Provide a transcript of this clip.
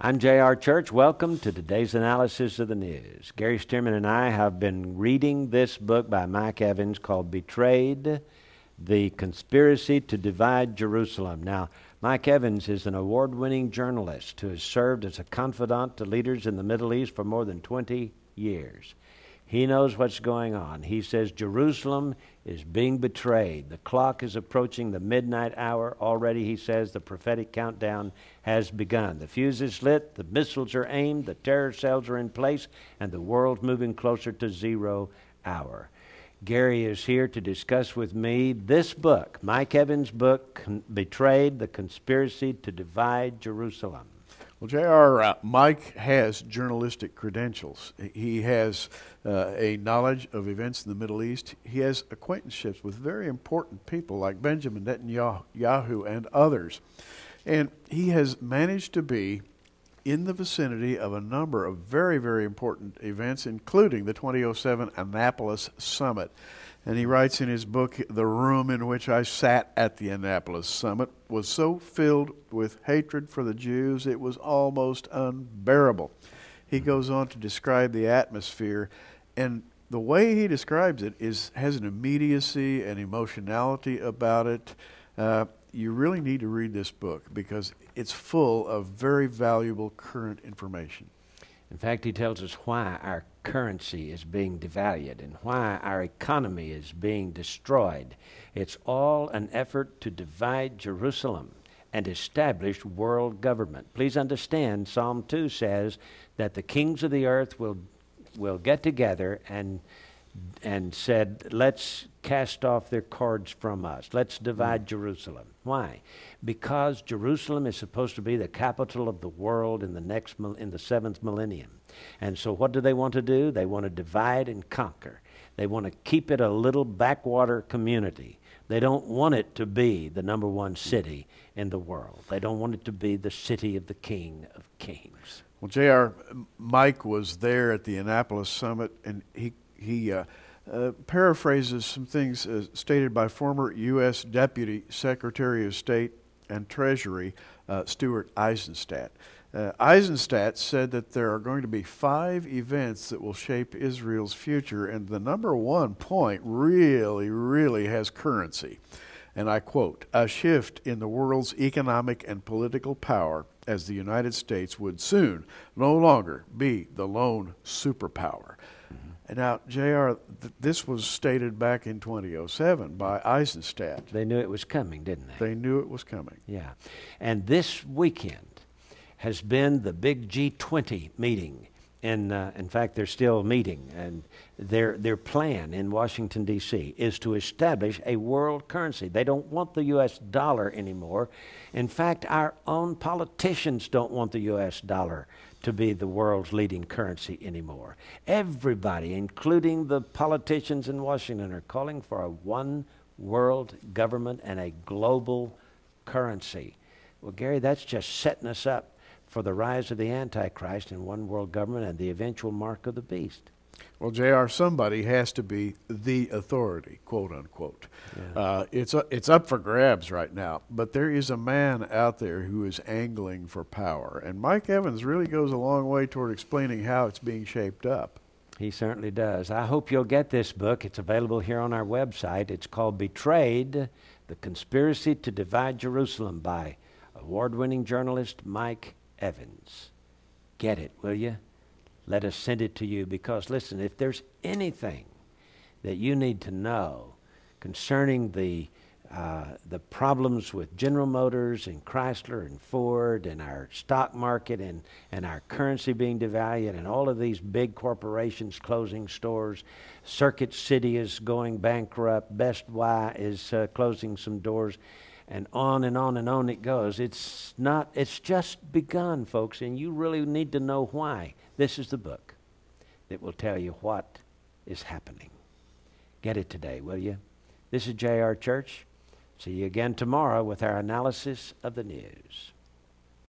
I'm J.R. Church. Welcome to today's analysis of the news. Gary Stearman and I have been reading this book by Mike Evans called Betrayed, The Conspiracy to Divide Jerusalem. Now, Mike Evans is an award-winning journalist who has served as a confidant to leaders in the Middle East for more than 20 years. He knows what's going on. He says Jerusalem is being betrayed. The clock is approaching the midnight hour. Already, he says, the prophetic countdown has begun. The fuse is lit, the missiles are aimed, the terror cells are in place, and the world's moving closer to 0 hour. Gary is here to discuss with me this book, Mike Evans' book, Betrayed, The Conspiracy to Divide Jerusalem. Well, J.R., Mike has journalistic credentials. He has a knowledge of events in the Middle East. He has acquaintanceships with very important people like Benjamin Netanyahu and others. And he has managed to be in the vicinity of a number of very, very important events, including the 2007 Annapolis Summit. And he writes in his book, "The room in which I sat at the Annapolis Summit was so filled with hatred for the Jews, it was almost unbearable." He goes on to describe the atmosphere, and the way he describes it has an immediacy and emotionality about it. You really need to read this book because it's full of very valuable current information. In fact, he tells us why our currency is being devalued and why our economy is being destroyed. It's all an effort to divide Jerusalem and establish world government. Please understand, Psalm 2 says that the kings of the earth will get together and said, let's cast off their cords from us. Let's divide Jerusalem. Why? Because Jerusalem is supposed to be the capital of the world in the seventh millennium. And so what do they want to do? They want to divide and conquer. They want to keep it a little backwater community. They don't want it to be the number one city in the world. They don't want it to be the city of the King of Kings. Well, J.R., Mike was there at the Annapolis Summit, and he paraphrases some things stated by former U.S. Deputy Secretary of State and Treasury Stuart Eizenstat. Eizenstat said that there are going to be 5 events that will shape Israel's future, and the number one point really has currency. And I quote, "A shift in the world's economic and political power, as the United States would soon no longer be the lone superpower." And now, J.R., this was stated back in 2007 by Eizenstat. They knew it was coming, didn't they? They knew it was coming. Yeah. And this weekend has been the big G20 meeting. In fact, they're still meeting. And their plan in Washington, D.C. is to establish a world currency. They don't want the U.S. dollar anymore. In fact, our own politicians don't want the U.S. dollar to be the world's leading currency anymore. Everybody, including the politicians in Washington, are calling for a one world government and a global currency. Well, Gary, that's just setting us up for the rise of the Antichrist and one world government and the eventual mark of the beast. Well, J.R., somebody has to be the authority, quote unquote. Yeah. It's up for grabs right now, but there is a man out there who is angling for power, and Mike Evans really goes a long way toward explaining how it's being shaped up. He certainly does. I hope you'll get this book. It's available here on our website. It's called Betrayed, The Conspiracy to Divide Jerusalem by award-winning journalist Mike Evans. Get it, will you? Let us send it to you because, listen, if there's anything that you need to know concerning the problems with General Motors and Chrysler and Ford and our stock market and our currency being devalued and all of these big corporations closing stores, Circuit City is going bankrupt, Best Buy is closing some doors, and on and on and on it goes. It's just begun, folks, and you really need to know why. This is the book that will tell you what is happening. Get it today, will you? This is J.R. Church. See you again tomorrow with our analysis of the news.